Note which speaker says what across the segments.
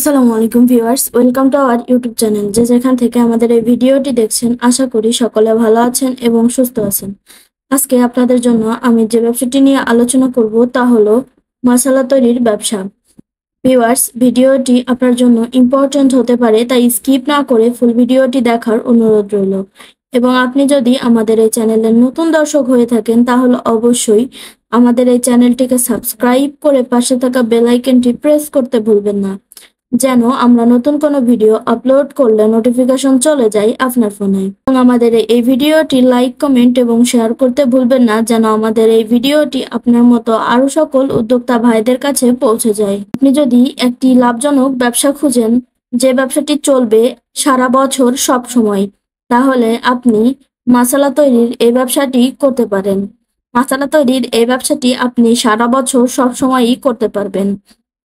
Speaker 1: আসসালামু আলাইকুম viewers, welcome to our YouTube channel. যে যেখান থেকে আমাদের এই ভিডিওটি দেখছেন, আশা করি সকলে ভালো আছেন এবং সুস্থ আছেন। আজকে আপনাদের জন্য আমি যে ব্যবসাটি নিয়ে আলোচনা করব তা হলো মশলা তৈরির ব্যবসা। ভিউয়ার্স, ভিডিওটি আপনার জন্য ইম্পর্ট্যান্ট হতে পারে, তাই স্কিপ না করে ফুল ভিডিওটি দেখার অনুরোধ রইল। এবং আপনি যদি আমাদের এই চ্যানেলের নতুন দর্শক হয়ে থাকেন তাহলে অবশ্যই আমাদের এই চ্যানেলটিকে সাবস্ক্রাইব করে পাশে থাকা বেল আইকনটি প্রেস করতে ভুলবেন না, যেন আমরা নতুন কোনো ভিডিও আপলোড করলে নোটিফিকেশন চলে যায় আপনার ফোনে। এবং আমাদের এই ভিডিওটি লাইক, কমেন্ট এবং শেয়ার করতে ভুলবেন না, যেন আমাদের এই ভিডিওটি আপনার মতো আরো সকল উদ্যোক্তা ভাইদের কাছে পৌঁছে যায়। আপনি যদি একটি লাভজনক ব্যবসা খুঁজেন, যে ব্যবসাটি চলবে সারা বছর সব সময়, তাহলে আপনি মশলা তৈরির এই ব্যবসাটি করতে পারেন। মশলা তৈরির এই ব্যবসাটি আপনি সারা বছর সব সময়ই করতে পারবেন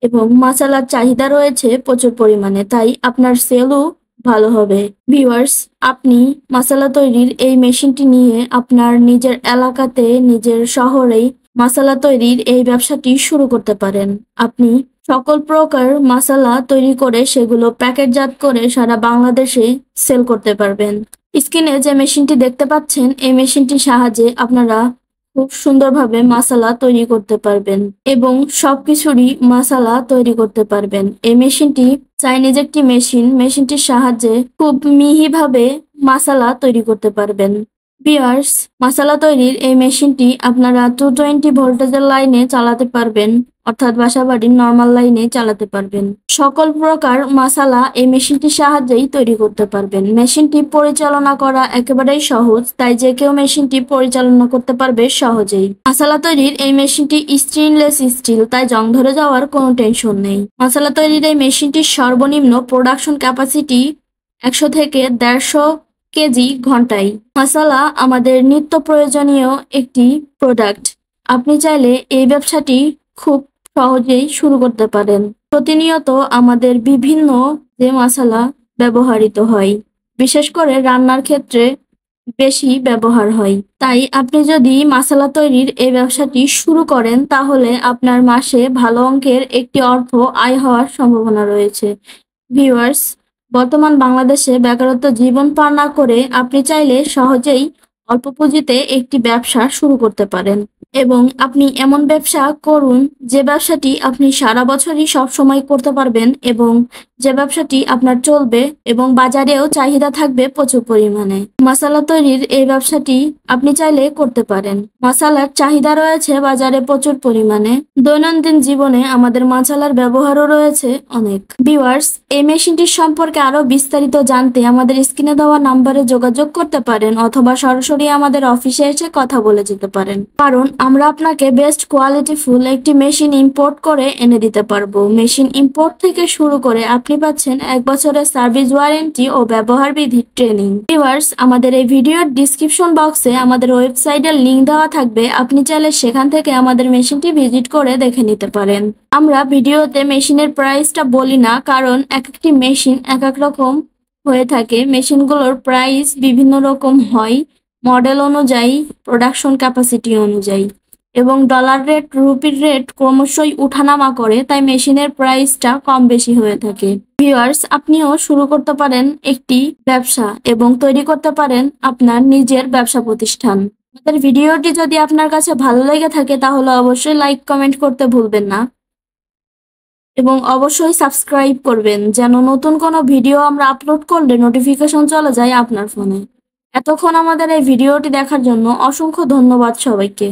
Speaker 1: এবং মশলার চাহিদা রয়েছে প্রচুর পরিমাণে, তাই আপনার সেলও ভালো হবে। ভিউয়ার্স, আপনি মশলা তৈরির এই মেশিনটি নিয়ে আপনার নিজের এলাকাতে, নিজের শহরেই মশলা তৈরির এই ব্যবসাটি শুরু করতে পারেন। আপনি সকল প্রকার মশলা তৈরি করে সেগুলো প্যাকেটজাত করে সারা বাংলাদেশে সেল করতে পারবেন। স্ক্রিনে যে মেশিনটি দেখতে পাচ্ছেন, এই মেশিনটির সাহায্যে আপনারা খুব সুন্দরভাবে মশলা তৈরি করতে পারবেন এবং সবকিছুরই মশলা তৈরি করতে পারবেন। এই মেশিনটি চাইনিজ একটি মেশিনটির সাহায্যে খুব মিহিভাবে মশলা তৈরি করতে পারবেন। ভিউয়ার্স, মশলা তৈরির এই মেশিনটি আপনারা 220 ভোল্টেজের লাইনে চালাতে পারবেন, অর্থাৎ বাসাবাড়ির নর্মাল লাইনে চালাতে পারবেন। সকল প্রকার মশলা এই মেশিনটির সাহায্যেই তৈরি করতে পারবেন। মেশিনটি পরিচালনা করা একেবারেই সহজ, তাই যে কেউ মেশিনটি পরিচালনা করতে পারবে সহজেই। মশলা তৈরির এই মেশিনটি স্টেইনলেস স্টিল, তাই জং ধরে যাওয়ার কোনো টেনশন নেই। মশলা তৈরির এই মেশিনটির সর্বনিম্ন প্রোডাকশন ক্যাপাসিটি 100 থেকে 150 কেজি ঘন্টায়। মশলা আমাদের নিত্য প্রয়োজনীয় একটি প্রোডাক্ট। আপনি চাইলে এই ব্যবসাটি খুব সহজেই শুরু করতে পারেন। প্রতিনিয়ত আমাদের বিভিন্ন যে মশলা ব্যবহৃত হয়, বিশেষ করে রান্নার ক্ষেত্রে বেশি ব্যবহার হয়, তাই আপনি যদি মশলা তৈরির এই ব্যবসাটি শুরু করেন তাহলে আপনার মাসে ভালো অঙ্কের একটি অর্থ আয় হওয়ার সম্ভাবনা রয়েছে। ভিউয়ার্স, বর্তমান বাংলাদেশে বেকারত্ব জীবন পার না করে আপনি চাইলে সহজেই অল্প পুঁজিতে একটি ব্যবসা শুরু করতে পারেন এবং আপনি এমন ব্যবসা করুন যে ব্যবসাটি আপনি সারা বছরই সব সময় করতে পারবেন এবং যে ব্যবসাটি আপনার চলবে এবং বাজারেও চাহিদা থাকবে প্রচুর পরিমাণে। মশলা তৈরির এই ব্যবসাটি আপনি চাইলে করতে পারেন। মশলার চাহিদা রয়েছে বাজারে প্রচুর পরিমাণে। দৈনন্দিন জীবনে আমাদের মশলার ব্যবহারও রয়েছে অনেক। ভিউয়ার্স, এই মেশিনটির সম্পর্কে আরো বিস্তারিত জানতে আমাদের স্ক্রিনে দেওয়া নাম্বারে যোগাযোগ করতে পারেন অথবা সরাসরি আমাদের অফিসে এসে কথা বলে যেতে পারেন, কারণ আমরা আপনাকে বেস্ট কোয়ালিটি ফুল একটি মেশিন ইম্পোর্ট করে এনে দিতে পারবো। মেশিন ইম্পোর্ট থেকে শুরু করে আপনি পাচ্ছেন 1 বছরের সার্ভিস ওয়ারেন্টি ও ব্যবহার বিধি ট্রেনিং। ভিউয়ার্স, আমাদের এই ভিডিওর ডিসক্রিপশন বক্সে আমাদের ওয়েবসাইটের লিংক দেওয়া থাকবে, আপনি চাইলে সেখান থেকে আমাদের মেশিনটি ভিজিট করে দেখে নিতে পারেন। আমরা ভিডিওতে মেশিনের প্রাইসটা বলি না, কারণ এক একটি মেশিন এক এক রকম হয়ে থাকে। মেশিনগুলোর প্রাইস বিভিন্ন রকম হয়, মডেল অনুযায়ী, প্রোডাকশন ক্যাপাসিটি অনুযায়ী, এবং ডলার রেট, রুপির রেট ক্রমশই উঠানামা করে, তাই মেশিনের প্রাইসটা কম বেশি হয়ে থাকে। ভিউয়ার্স, আপনিও শুরু করতে পারেন একটি ব্যবসা এবং তৈরি করতে পারেন আপনার নিজের ব্যবসা প্রতিষ্ঠান। আমাদের ভিডিওটি যদি আপনার কাছে ভালো লেগে থাকে তাহলে অবশ্যই লাইক, কমেন্ট করতে ভুলবেন না এবং অবশ্যই সাবস্ক্রাইব করবেন, যেন নতুন কোনো ভিডিও আমরা আপলোড করলে নোটিফিকেশন চলে যায় আপনার ফোনে। এতক্ষণ আমাদের এই ভিডিওটি দেখার জন্য অসংখ্য ধন্যবাদ সবাইকে।